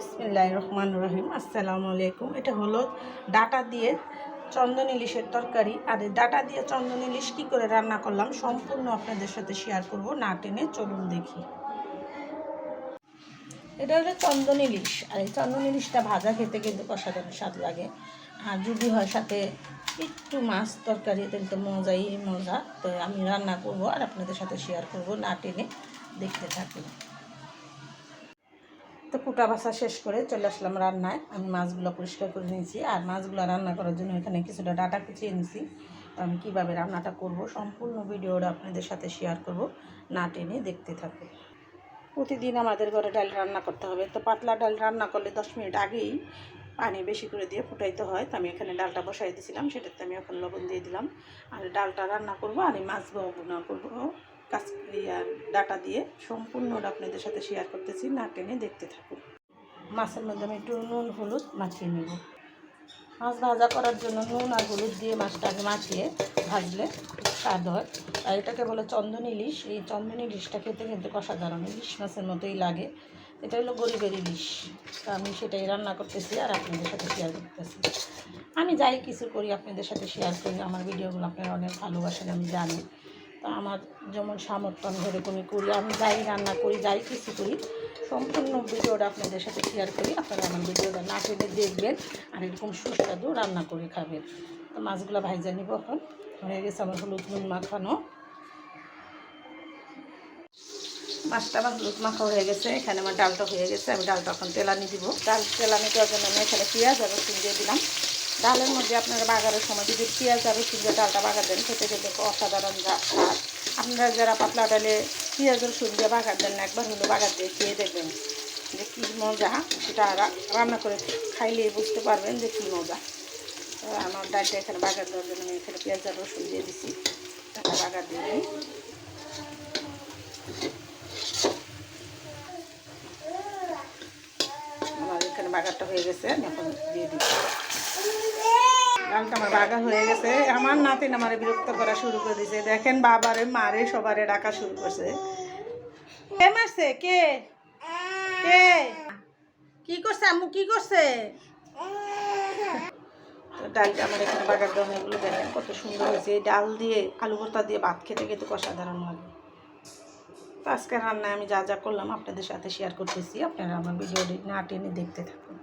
বিসমিল্লাহির রহমানির রহিম। আসসালামু আলাইকুম। এটা হলো ডাটা দিয়ে চন্দন ইলিশের তরকারি। আর এই ডাটা দিয়ে চন্দন ইলিশ কী করে রান্না করলাম সম্পূর্ণ আপনাদের সাথে শেয়ার করব, না টেনে চলুন দেখি। এটা হলো চন্দন ইলিশ। আর এই চন্দন ইলিশটা ভাজা খেতে কিন্তু অসাধারণ স্বাদ লাগে। আর যদি হয় সাথে একটু মাছ তরকারি তাহলে তো মজা। তো আমি রান্না করব আর আপনাদের সাথে শেয়ার করব, না টেনে দেখতে থাকুন। তো কুটা বাছা শেষ করে চলে আসলাম রান্নায়। আমি মাছগুলো পরিষ্কার করে নিয়েছি, আর মাছগুলো রান্না করার জন্য এখানে কিছুটা ডাটা কুচিয়ে নিয়েছি। তো আমি কীভাবে রান্নাটা করব সম্পূর্ণ ভিডিওটা আপনাদের সাথে শেয়ার করব, না টেনে দেখতে থাকুন। প্রতিদিন আমাদের ঘরে ডাল রান্না করতে হবে। তো পাতলা ডাল রান্না করলে 10 মিনিট আগেই পানি বেশি করে দিয়ে ফুটাইতে হয়। তো আমি এখানে ডালটা বসাই দিয়েছিলাম, সেটাতে আমি এখন লবণ দিয়ে দিলাম। আর ডালটা রান্না করব আর এই মাছ ভুনা করবো কাঁচকড়ি আর ডাটা দিয়ে। সম্পূর্ণটা আপনাদের সাথে শেয়ার করতেছি, না টেনে দেখতে থাকুন। মাছের মধ্যে আমি একটু নুন হলুদ মাখিয়ে নেব। মাছ ভাজা করার জন্য নুন আর হলুদ দিয়ে মাছটা আগে মাখিয়ে ভাজলে খুব স্বাদ হয়। আর এটাকে বলে চন্দন ইলিশ। এই চন্দন ইলিশটা খেতে কিন্তু অসাধারণ, ইলিশ মাছের মতোই লাগে। এটা হলো গরিবের ইলিশ। তো আমি সেটাই রান্না করতেছি আর আপনাদের সাথে শেয়ার করতেছি। আমি যাই কিছু করি আপনাদের সাথে শেয়ার করি। আমার ভিডিওগুলো আপনারা অনেক ভালোবাসেন, আমি জানি। তো আমার যেমন সামর্থ্য আমি সেরকমই করি। আমি যাই রান্না করি, যাই কিছু করি, সম্পূর্ণ ভিডিওটা আপনাদের সাথে শেয়ার করি। আপনারা আমার ভিডিওটা না টেনে দেখবেন আর এরকম সুস্বাদু রান্না করে খাবেন। তো মাছগুলো ভাইজা নিব। এখন হয়ে গেছে আমার হলুদ নুন মাখানো। মাছটা আমার হলুদ মাখা হয়ে গেছে। এখানে আমার ডালটা হয়ে গেছে। আমি ডালটা এখন তেলানি দিব। ডাল তেলানি দেওয়ার জন্য আমি এখানে পেঁয়াজ আর রসুন দিয়ে দিলাম। ডালের মধ্যে আপনারা বাগারের সময় যদি পেঁয়াজ আর রসুন দিয়ে ডালটা বাগার দেন, খেতে খেতে অসাধারণ স্বাদ। আপনারা যারা পাতলা ডালে পেঁয়াজ রসুন দিয়ে বাগার দেন না, একবার হলো বাগার দিয়ে খেয়ে দেখবেন যে কী মজা। সেটা রান্না করে খাইলে বুঝতে পারবেন যে কী মজা। আমার ডালটা এখানে বাগার দেওয়ার জন্য আমি এখানে পেঁয়াজ আর রসুন দিয়ে দিছি। ডালটা বাগার দিয়ে দিই। আমার এখানে বাগারটা হয়ে গেছে, আমি এখন দিয়ে দিচ্ছি। ডালটা আমার বাগার হয়ে গেছে। আমার নাতিন আমার বিরক্ত করা শুরু করে দিয়েছে। দেখেন বাবারে মারে সবারে ডাকা শুরু করছে। কে মারছে? কে কে কি করছে? আম্মু কি করছে? ডালটা আমার এখানে বাগার দেওয়া এগুলো দেখেন কত সুন্দর হয়েছে। এই ডাল দিয়ে আলু ভর্তা দিয়ে ভাত খেতে খেতে অসাধারণ লাগে। তো আজকে রান্নায় আমি যা যা করলাম আপনাদের সাথে শেয়ার করতেছি, আপনারা আমার ভিডিওটি না টেনে দেখতে থাকুন।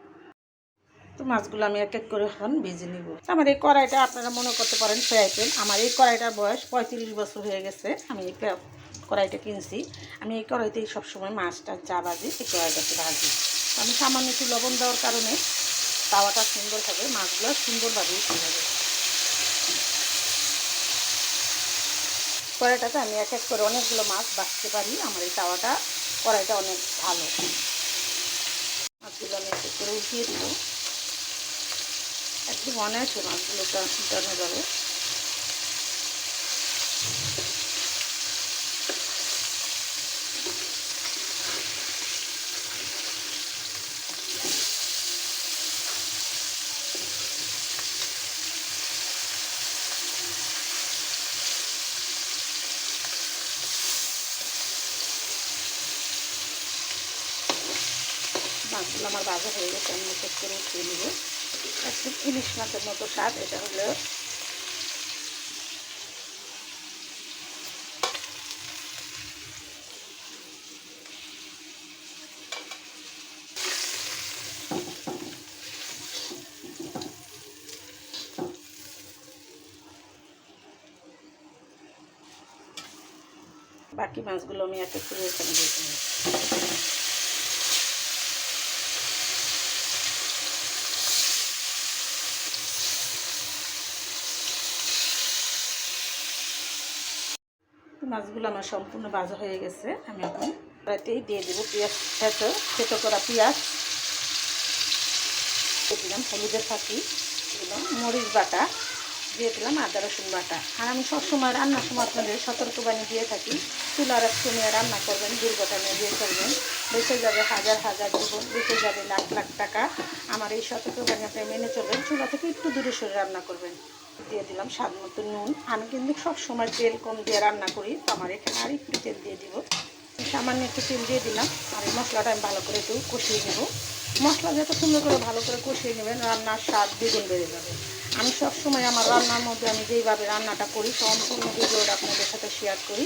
তো মাছগুলো আমি এক এক করে এখন ভেজে নিব। আমার এই কড়াইটা আপনারা মনে করতে পারেন ফ্রাই প্যান। আমার এই কড়াইটার বয়স 35 বছর হয়ে গেছে। আমি এই কড়াইটা কিনছি। আমি এই কড়াইতেই সবসময় মাছটা যা ভাজি এই কড়াইটাতে ভাজি। আমি সামান্য একটু লবণ দেওয়ার কারণে তাওয়াটা সুন্দর থাকে, মাছগুলো সুন্দরভাবেই হবে। কড়াইটাতে আমি এক এক করে অনেকগুলো মাছ ভাজতে পারি। আমার এই তাওয়াটা কড়াইটা অনেক ভালো। মাছগুলো আমি এক এক করে উঠিয়ে দিব। একদম অনায়াসে মাছগুলো উঠানো যাবে। মাছগুলো আমার ভাজা হয়ে গেছে, আমি এক এক করে উঠিয়ে নেব। একদম ইলিশ মাছের মতো স্বাদ। এটা হলো বাকি মাছগুলো আমি এক এক করে এখানে দিয়ে নেব। মাছগুলো আমার সম্পূর্ণ ভাজা হয়ে গেছে। আমি এখন কড়াইতেই দিয়ে দেবো পেঁয়াজ, থেতো করা পেঁয়াজ দিয়ে দিলাম, হলুদের ফাঁকি দিলাম, মরিচ বাটা দিয়ে দিলাম, আদা রসুন বাটা। আর আমি সবসময় রান্নার সময় আপনাদের সতর্কবাণী দিয়ে থাকি, চুলার কমিয়ে রান্না করবেন, দুর্ঘটনা দিয়ে করবেন, বেঁচে যাবে হাজার হাজার জীবন, বেঁচে যাবে লাখ লাখ টাকা। আমার এই সতর্কবাণী আপনি মেনে চলবেন। চুলা থেকে একটু দূরে সরে রান্না করবেন। দিয়ে দিলাম স্বাদ মতো নুন। আমি কিন্তু সবসময় তেল কম দিয়ে রান্না করি, তো আমার এখানে আর একটু তেল দিয়ে দিব। সামান্য একটু তেল দিয়ে দিলাম। আর এই মশলাটা আমি ভালো করে একটু কষিয়ে নেব। মশলা যত সুন্দর করে ভালো করে কষিয়ে নেবেন, রান্নার স্বাদ দ্বিগুণ বেড়ে যাবে। আমি সবসময় আমার রান্নার মধ্যে আমি যেইভাবে রান্নাটা করি সম্পূর্ণ ভিডিওটা আপনাদের সাথে শেয়ার করি।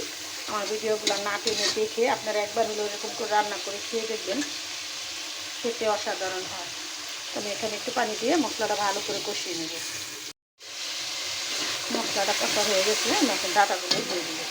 আমার ভিডিওগুলো না টেনে দেখে আপনারা একবার হলেও এরকম করে রান্না করে খেয়ে দেখবেন, খেতে অসাধারণ হয়। আমি এখানে একটু পানি দিয়ে মশলাটা ভালো করে কষিয়ে নেব। মশলাটা কষা হয়ে গেছে, আমি এখন ডাটাগুলো দিয়ে দেবো।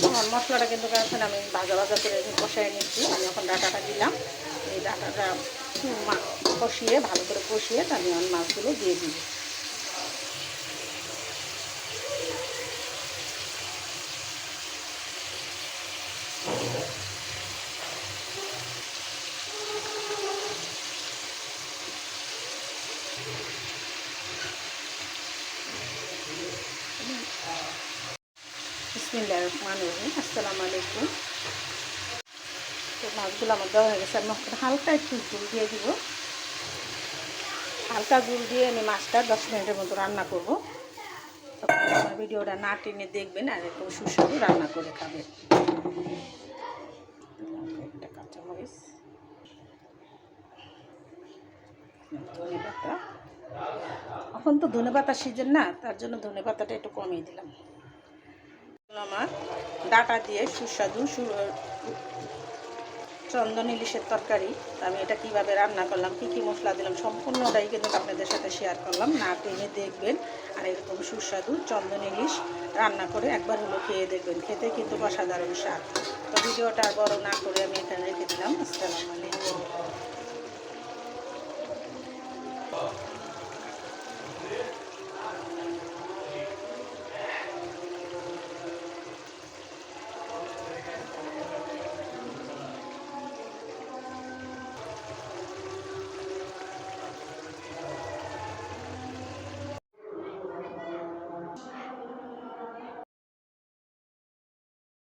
আমার মশলাটা কিন্তু এখন আমি ভাজা ভাজা করে কষাই নিচ্ছি। আমি এখন ডাটাটা দিলাম। এই ডাটাটা কষিয়ে ভালো করে কষিয়ে আমি আমার মাছগুলো দিয়ে দিই। বিসমিল্লাহির রহমানির রহিম। আসসালামু আলাইকুম। তো মাছগুলো আমার দেওয়া হয়ে গেছে। আমি হালকা একটু ঝুল দিয়ে দিব। হালকা ঝুল দিয়ে আমি মাছটা 10 মিনিটের মতো রান্না করব। তখন আমার ভিডিওটা না টেনে দেখবেন আর একটু সুস্বাদু রান্না করে খাবেন। একটা কাঁচামরিচ, ধনেপাতা। এখন তো ধনেপাতার সিজন না, তার জন্য ধনেপাতাটা একটু কমিয়ে দিলাম। আমার ডাটা দিয়ে সুস্বাদু চন্দন ইলিশের তরকারি। আমি এটা কিভাবে রান্না করলাম, কী কী মশলা দিলাম সম্পূর্ণটাই কিন্তু আপনাদের সাথে শেয়ার করলাম। না টেনে দেখবেন আর এরকম সুস্বাদু চন্দন ইলিশ রান্না করে একবার হলো খেয়ে দেখবেন, খেতে কিন্তু অসাধারণ স্বাদ। তো ভিডিওটা আর বড় না করে আমি এখানে রেখে দিলাম। আসসালামু আলাইকুম।